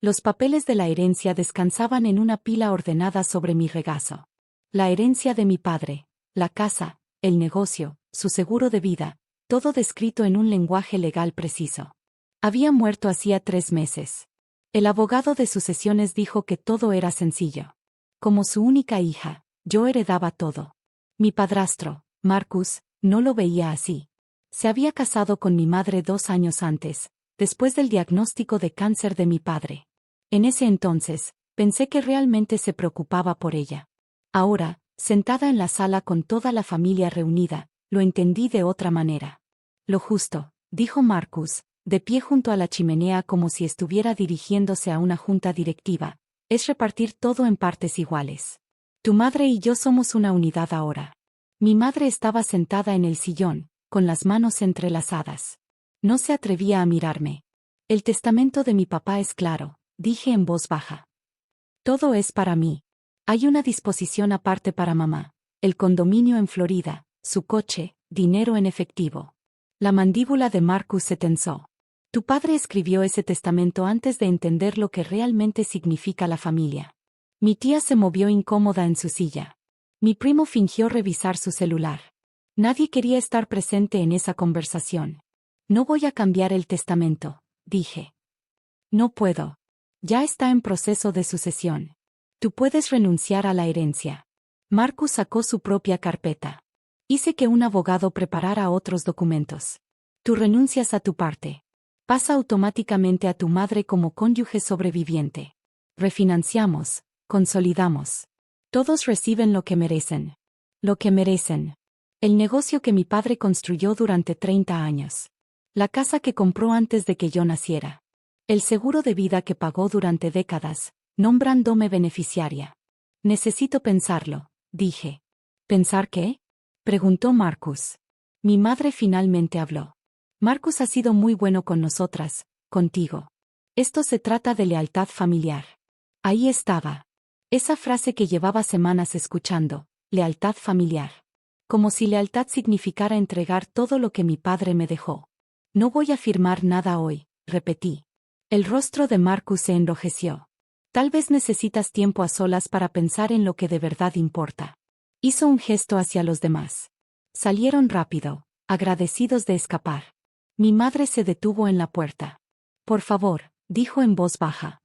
Los papeles de la herencia descansaban en una pila ordenada sobre mi regazo. La herencia de mi padre, la casa, el negocio, su seguro de vida, todo descrito en un lenguaje legal preciso. Había muerto hacía 3 meses. El abogado de sucesiones dijo que todo era sencillo. Como su única hija, yo heredaba todo. Mi padrastro, Marcus, no lo veía así. Se había casado con mi madre 2 años antes, después del diagnóstico de cáncer de mi padre. En ese entonces, pensé que realmente se preocupaba por ella. Ahora, sentada en la sala con toda la familia reunida, lo entendí de otra manera. Lo justo, dijo Marcus, de pie junto a la chimenea como si estuviera dirigiéndose a una junta directiva, es repartir todo en partes iguales. Tu madre y yo somos una unidad ahora. Mi madre estaba sentada en el sillón, con las manos entrelazadas. No se atrevía a mirarme. El testamento de mi papá es claro, dije en voz baja. Todo es para mí. Hay una disposición aparte para mamá, el condominio en Florida, su coche, dinero en efectivo. La mandíbula de Marcus se tensó. Tu padre escribió ese testamento antes de entender lo que realmente significa la familia. Mi tía se movió incómoda en su silla. Mi primo fingió revisar su celular. Nadie quería estar presente en esa conversación. No voy a cambiar el testamento, dije. No puedo. Ya está en proceso de sucesión. Tú puedes renunciar a la herencia. Marcus sacó su propia carpeta. Hice que un abogado preparara otros documentos. Tú renuncias a tu parte. Pasa automáticamente a tu madre como cónyuge sobreviviente. Refinanciamos, consolidamos. Todos reciben lo que merecen. Lo que merecen. El negocio que mi padre construyó durante 30 años. La casa que compró antes de que yo naciera. El seguro de vida que pagó durante décadas, nombrándome beneficiaria. Necesito pensarlo, dije. ¿Pensar qué? Preguntó Marcus. Mi madre finalmente habló. Marcus ha sido muy bueno con nosotras, contigo. Esto se trata de lealtad familiar. Ahí estaba. Esa frase que llevaba semanas escuchando, lealtad familiar. Como si lealtad significara entregar todo lo que mi padre me dejó. No voy a firmar nada hoy, repetí. El rostro de Marcus se enrojeció. Tal vez necesitas tiempo a solas para pensar en lo que de verdad importa. Hizo un gesto hacia los demás. Salieron rápido, agradecidos de escapar. Mi madre se detuvo en la puerta. Por favor, dijo en voz baja.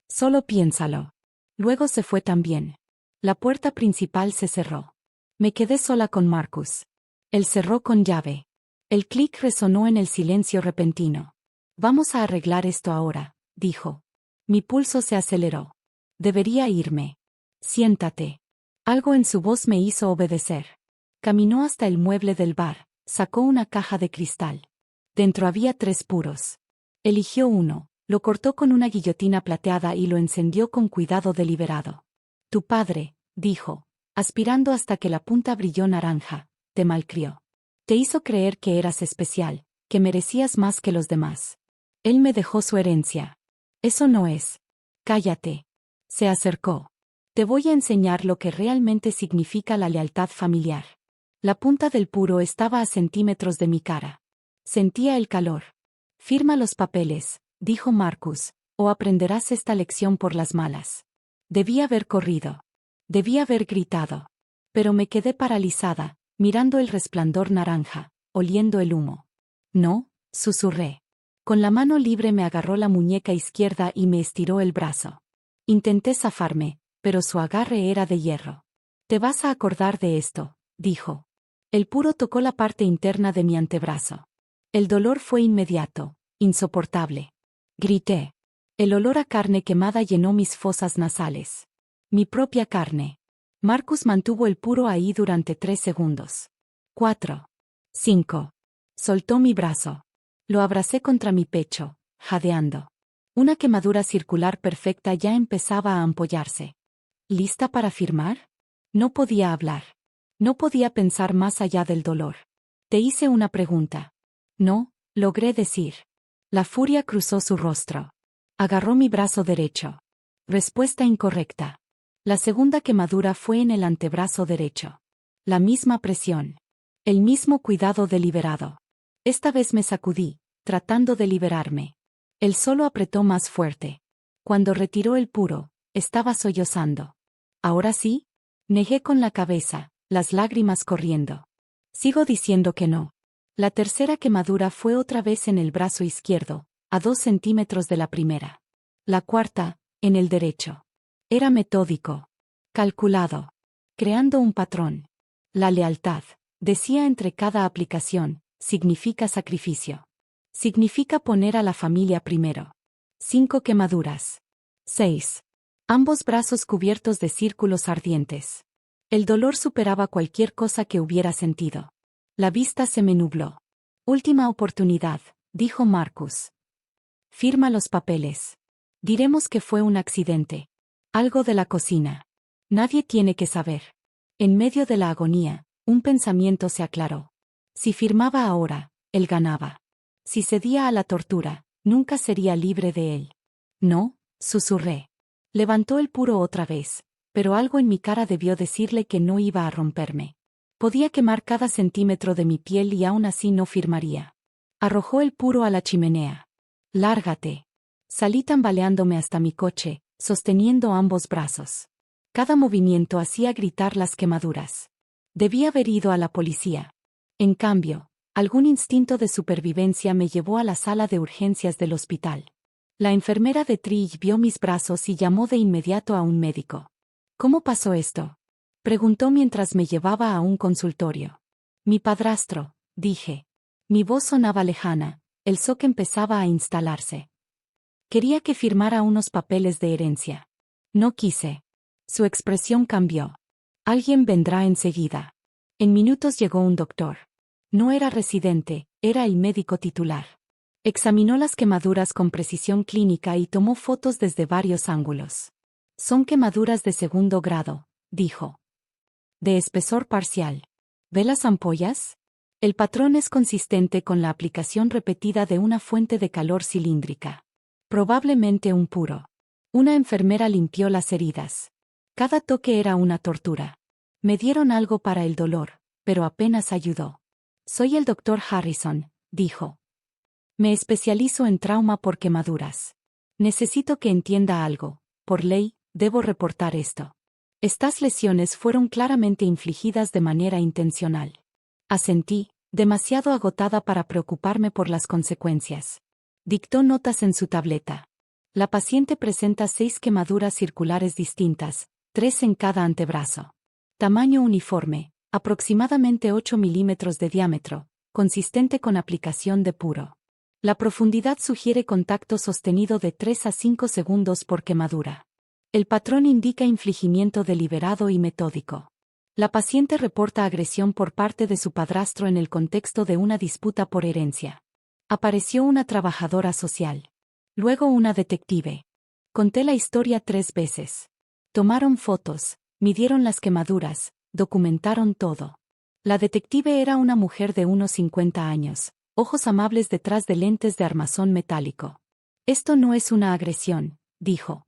Solo piénsalo. Luego se fue también. La puerta principal se cerró. Me quedé sola con Marcus. Él cerró con llave. El clic resonó en el silencio repentino. Vamos a arreglar esto ahora, dijo. Mi pulso se aceleró. Debería irme. Siéntate. Algo en su voz me hizo obedecer. Caminó hasta el mueble del bar, sacó una caja de cristal. Dentro había 3 puros. Eligió uno, lo cortó con una guillotina plateada y lo encendió con cuidado deliberado. Tu padre, dijo, aspirando hasta que la punta brilló naranja, te malcrió. Te hizo creer que eras especial, que merecías más que los demás. Él me dejó su herencia. Eso no es. Cállate. Se acercó. Te voy a enseñar lo que realmente significa la lealtad familiar. La punta del puro estaba a centímetros de mi cara. Sentía el calor. Firma los papeles, dijo Marcus, o aprenderás esta lección por las malas. Debí haber corrido. Debí haber gritado. Pero me quedé paralizada, mirando el resplandor naranja, oliendo el humo. No, susurré. Con la mano libre me agarró la muñeca izquierda y me estiró el brazo. Intenté zafarme, pero su agarre era de hierro. Te vas a acordar de esto, dijo. El puro tocó la parte interna de mi antebrazo. El dolor fue inmediato, insoportable. Grité. El olor a carne quemada llenó mis fosas nasales. Mi propia carne. Marcus mantuvo el puro ahí durante 3 segundos. 4. 5. Soltó mi brazo. Lo abracé contra mi pecho, jadeando. Una quemadura circular perfecta ya empezaba a ampollarse. ¿Lista para firmar? No podía hablar. No podía pensar más allá del dolor. Te hice una pregunta. No, logré decir. La furia cruzó su rostro. Agarró mi brazo derecho. Respuesta incorrecta. La segunda quemadura fue en el antebrazo derecho. La misma presión. El mismo cuidado deliberado. Esta vez me sacudí, tratando de liberarme. Él solo apretó más fuerte. Cuando retiró el puro, estaba sollozando. ¿Ahora sí? Negué con la cabeza, las lágrimas corriendo. Sigo diciendo que no. La tercera quemadura fue otra vez en el brazo izquierdo, a 2 centímetros de la primera. La cuarta, en el derecho. Era metódico. Calculado. Creando un patrón. La lealtad, decía entre cada aplicación, significa sacrificio. Significa poner a la familia primero. 5 quemaduras. 6. Ambos brazos cubiertos de círculos ardientes. El dolor superaba cualquier cosa que hubiera sentido. La vista se me nubló. Última oportunidad, dijo Marcus. Firma los papeles. Diremos que fue un accidente. Algo de la cocina. Nadie tiene que saber. En medio de la agonía, un pensamiento se aclaró. Si firmaba ahora, él ganaba. Si cedía a la tortura, nunca sería libre de él. No, susurré. Levantó el puro otra vez, pero algo en mi cara debió decirle que no iba a romperme. Podía quemar cada centímetro de mi piel y aún así no firmaría. Arrojó el puro a la chimenea. Lárgate. Salí tambaleándome hasta mi coche, sosteniendo ambos brazos. Cada movimiento hacía gritar las quemaduras. Debí haber ido a la policía. En cambio, algún instinto de supervivencia me llevó a la sala de urgencias del hospital. La enfermera de Trill vio mis brazos y llamó de inmediato a un médico. ¿Cómo pasó esto?, preguntó mientras me llevaba a un consultorio. Mi padrastro, dije. Mi voz sonaba lejana, el shock empezaba a instalarse. Quería que firmara unos papeles de herencia. No quise. Su expresión cambió. Alguien vendrá enseguida. En minutos llegó un doctor. No era residente, era el médico titular. Examinó las quemaduras con precisión clínica y tomó fotos desde varios ángulos. Son quemaduras de segundo grado, dijo. De espesor parcial. ¿Ve las ampollas? El patrón es consistente con la aplicación repetida de una fuente de calor cilíndrica. Probablemente un puro. Una enfermera limpió las heridas. Cada toque era una tortura. Me dieron algo para el dolor, pero apenas ayudó. Soy el doctor Harrison, dijo. Me especializo en trauma por quemaduras. Necesito que entienda algo. Por ley, debo reportar esto. Estas lesiones fueron claramente infligidas de manera intencional. Asentí, demasiado agotada para preocuparme por las consecuencias. Dictó notas en su tableta. La paciente presenta 6 quemaduras circulares distintas, 3 en cada antebrazo. Tamaño uniforme, aproximadamente 8 milímetros de diámetro, consistente con aplicación de puro. La profundidad sugiere contacto sostenido de 3 a 5 segundos por quemadura. El patrón indica infligimiento deliberado y metódico. La paciente reporta agresión por parte de su padrastro en el contexto de una disputa por herencia. Apareció una trabajadora social. Luego una detective. Conté la historia 3 veces. Tomaron fotos, midieron las quemaduras, documentaron todo. La detective era una mujer de unos 50 años, ojos amables detrás de lentes de armazón metálico. Esto no es una agresión, dijo.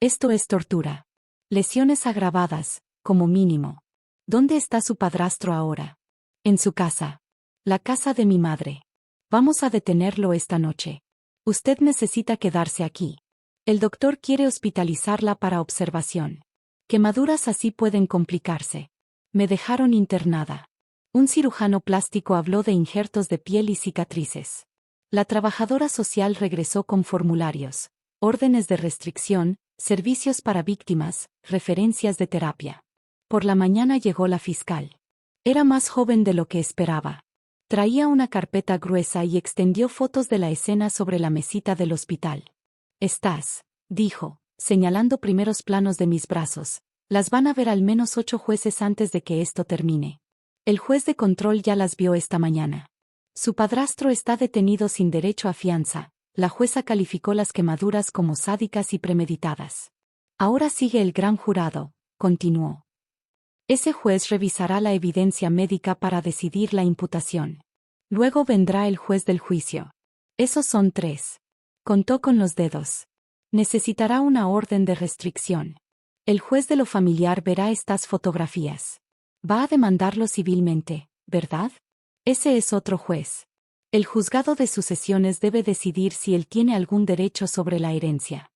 Esto es tortura. Lesiones agravadas, como mínimo. ¿Dónde está su padrastro ahora? En su casa. La casa de mi madre. Vamos a detenerlo esta noche. Usted necesita quedarse aquí. El doctor quiere hospitalizarla para observación. Quemaduras así pueden complicarse. Me dejaron internada. Un cirujano plástico habló de injertos de piel y cicatrices. La trabajadora social regresó con formularios, órdenes de restricción, servicios para víctimas, referencias de terapia. Por la mañana llegó la fiscal. Era más joven de lo que esperaba. Traía una carpeta gruesa y extendió fotos de la escena sobre la mesita del hospital. Estás, dijo, señalando primeros planos de mis brazos. Las van a ver al menos 8 jueces antes de que esto termine. El juez de control ya las vio esta mañana. Su padrastro está detenido sin derecho a fianza. La jueza calificó las quemaduras como sádicas y premeditadas. Ahora sigue el gran jurado, continuó. Ese juez revisará la evidencia médica para decidir la imputación. Luego vendrá el juez del juicio. Esos son 3. Contó con los dedos. Necesitará una orden de restricción. El juez de lo familiar verá estas fotografías. Va a demandarlo civilmente, ¿verdad? Ese es otro juez. El juzgado de sucesiones debe decidir si él tiene algún derecho sobre la herencia.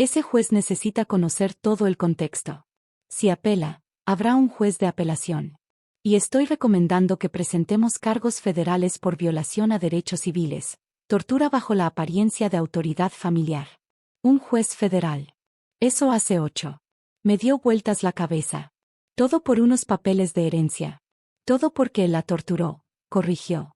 Ese juez necesita conocer todo el contexto. Si apela, habrá un juez de apelación. Y estoy recomendando que presentemos cargos federales por violación a derechos civiles, tortura bajo la apariencia de autoridad familiar. Un juez federal. Eso hace 8. Me dio vueltas la cabeza. Todo por unos papeles de herencia. Todo porque él la torturó, corrigió.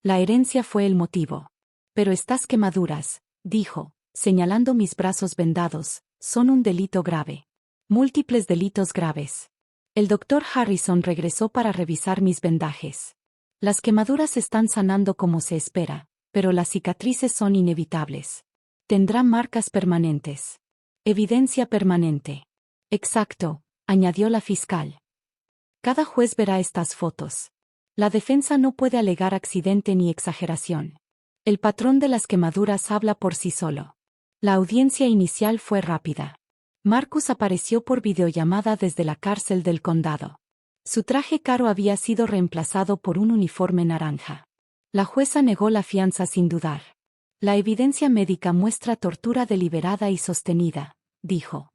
La herencia fue el motivo. Pero estas quemaduras, dijo, señalando mis brazos vendados, son un delito grave. Múltiples delitos graves. El doctor Harrison regresó para revisar mis vendajes. Las quemaduras están sanando como se espera, pero las cicatrices son inevitables. Tendrá marcas permanentes. Evidencia permanente. Exacto, añadió la fiscal. Cada juez verá estas fotos. La defensa no puede alegar accidente ni exageración. El patrón de las quemaduras habla por sí solo. La audiencia inicial fue rápida. Marcus apareció por videollamada desde la cárcel del condado. Su traje caro había sido reemplazado por un uniforme naranja. La jueza negó la fianza sin dudar. La evidencia médica muestra tortura deliberada y sostenida, dijo.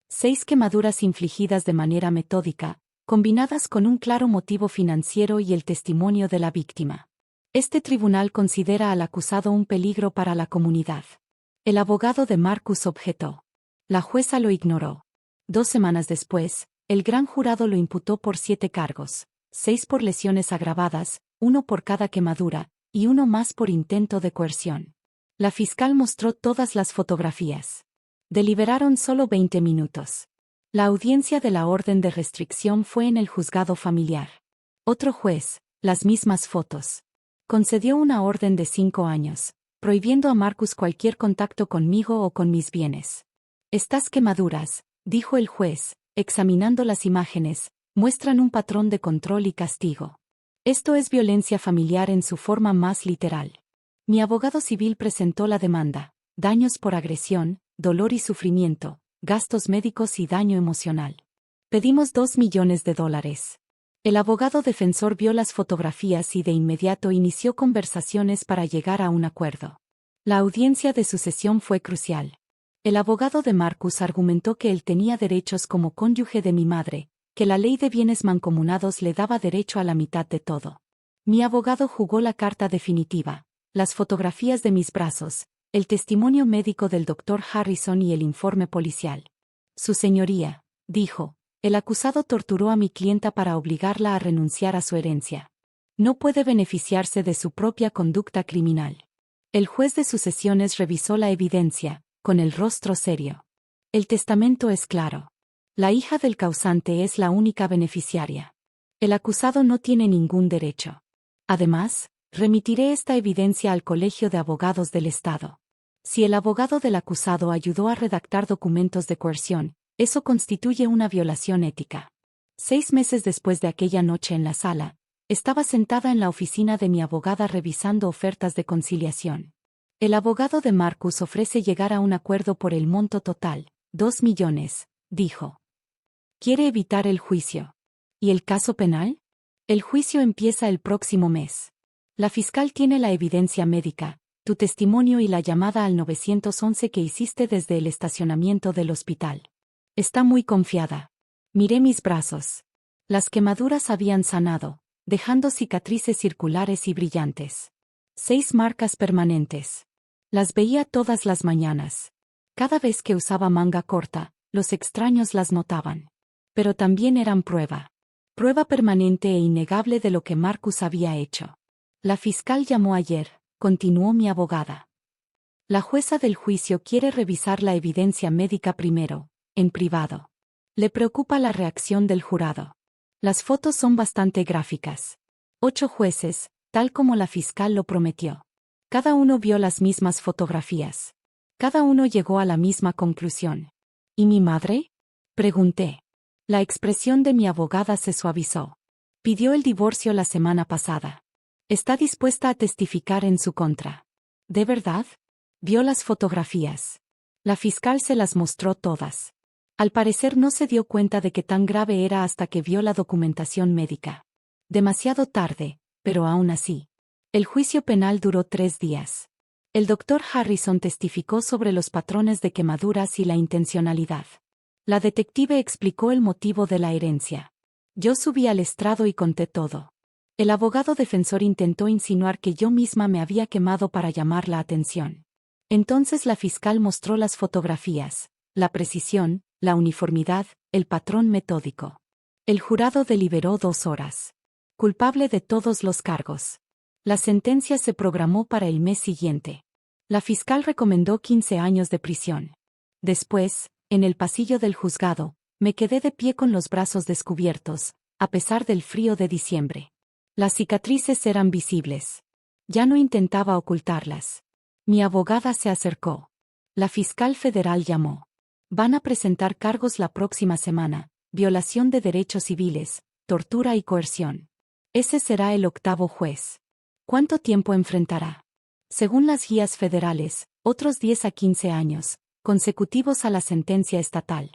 6 quemaduras infligidas de manera metódica, combinadas con un claro motivo financiero y el testimonio de la víctima. Este tribunal considera al acusado un peligro para la comunidad. El abogado de Marcus objetó. La jueza lo ignoró. 2 semanas después, el gran jurado lo imputó por 7 cargos, 6 por lesiones agravadas, 1 por cada quemadura, y 1 más por intento de coerción. La fiscal mostró todas las fotografías. Deliberaron solo 20 minutos. La audiencia de la orden de restricción fue en el juzgado familiar. Otro juez, las mismas fotos. Concedió una orden de 5 años, prohibiendo a Marcus cualquier contacto conmigo o con mis bienes. Estas quemaduras, dijo el juez, examinando las imágenes, muestran un patrón de control y castigo. Esto es violencia familiar en su forma más literal. Mi abogado civil presentó la demanda: daños por agresión, dolor y sufrimiento, gastos médicos y daño emocional. Pedimos $2 millones. El abogado defensor vio las fotografías y de inmediato inició conversaciones para llegar a un acuerdo. La audiencia de sucesión fue crucial. El abogado de Marcus argumentó que él tenía derechos como cónyuge de mi madre, que la ley de bienes mancomunados le daba derecho a la mitad de todo. Mi abogado jugó la carta definitiva: las fotografías de mis brazos, el testimonio médico del doctor Harrison y el informe policial. Su señoría, dijo, el acusado torturó a mi clienta para obligarla a renunciar a su herencia. No puede beneficiarse de su propia conducta criminal. El juez de sucesiones revisó la evidencia, con el rostro serio. El testamento es claro. La hija del causante es la única beneficiaria. El acusado no tiene ningún derecho. Además, remitiré esta evidencia al Colegio de Abogados del Estado. Si el abogado del acusado ayudó a redactar documentos de coerción, eso constituye una violación ética. 6 meses después de aquella noche en la sala, estaba sentada en la oficina de mi abogada revisando ofertas de conciliación. El abogado de Marcus ofrece llegar a un acuerdo por el monto total, 2 millones, dijo. Quiere evitar el juicio. ¿Y el caso penal? El juicio empieza el próximo mes. La fiscal tiene la evidencia médica, tu testimonio y la llamada al 911 que hiciste desde el estacionamiento del hospital. Está muy confiada. Miré mis brazos. Las quemaduras habían sanado, dejando cicatrices circulares y brillantes. 6 marcas permanentes. Las veía todas las mañanas. Cada vez que usaba manga corta, los extraños las notaban. Pero también eran prueba. Prueba permanente e innegable de lo que Marcus había hecho. La fiscal llamó ayer, continuó mi abogada. La jueza del juicio quiere revisar la evidencia médica primero, en privado. Le preocupa la reacción del jurado. Las fotos son bastante gráficas. 8 jueces, tal como la fiscal lo prometió. Cada uno vio las mismas fotografías. Cada uno llegó a la misma conclusión. ¿Y mi madre? Pregunté. La expresión de mi abogada se suavizó. Pidió el divorcio la semana pasada. Está dispuesta a testificar en su contra. ¿De verdad? Vio las fotografías. La fiscal se las mostró todas. Al parecer no se dio cuenta de que tan grave era hasta que vio la documentación médica. Demasiado tarde, pero aún así. El juicio penal duró 3 días. El doctor Harrison testificó sobre los patrones de quemaduras y la intencionalidad. La detective explicó el motivo de la herencia. Yo subí al estrado y conté todo. El abogado defensor intentó insinuar que yo misma me había quemado para llamar la atención. Entonces la fiscal mostró las fotografías, la precisión, la uniformidad, el patrón metódico. El jurado deliberó 2 horas. Culpable de todos los cargos. La sentencia se programó para el mes siguiente. La fiscal recomendó 15 años de prisión. Después, en el pasillo del juzgado, me quedé de pie con los brazos descubiertos, a pesar del frío de diciembre. Las cicatrices eran visibles. Ya no intentaba ocultarlas. Mi abogada se acercó. La fiscal federal llamó. Van a presentar cargos la próxima semana: violación de derechos civiles, tortura y coerción. Ese será el 8º juez. ¿Cuánto tiempo enfrentará? Según las guías federales, otros 10 a 15 años, consecutivos a la sentencia estatal.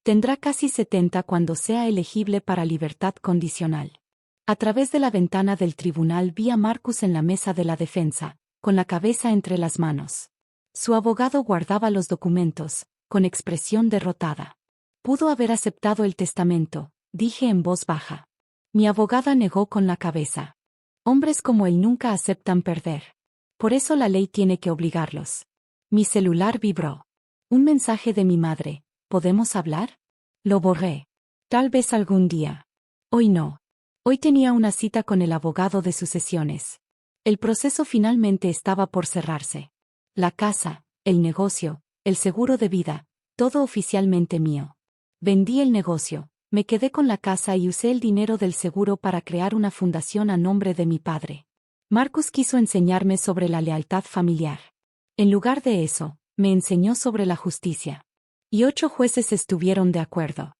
Tendrá casi 70 cuando sea elegible para libertad condicional. A través de la ventana del tribunal vi a Marcus en la mesa de la defensa, con la cabeza entre las manos. Su abogado guardaba los documentos, con expresión derrotada. Pudo haber aceptado el testamento, dije en voz baja. Mi abogada negó con la cabeza. Hombres como él nunca aceptan perder. Por eso la ley tiene que obligarlos. Mi celular vibró. Un mensaje de mi madre: ¿podemos hablar? Lo borré. Tal vez algún día. Hoy no. Hoy tenía una cita con el abogado de sucesiones. El proceso finalmente estaba por cerrarse. La casa, el negocio, el seguro de vida, todo oficialmente mío. Vendí el negocio, me quedé con la casa y usé el dinero del seguro para crear una fundación a nombre de mi padre. Marcus quiso enseñarme sobre la lealtad familiar. En lugar de eso, me enseñó sobre la justicia. Y 8 jueces estuvieron de acuerdo.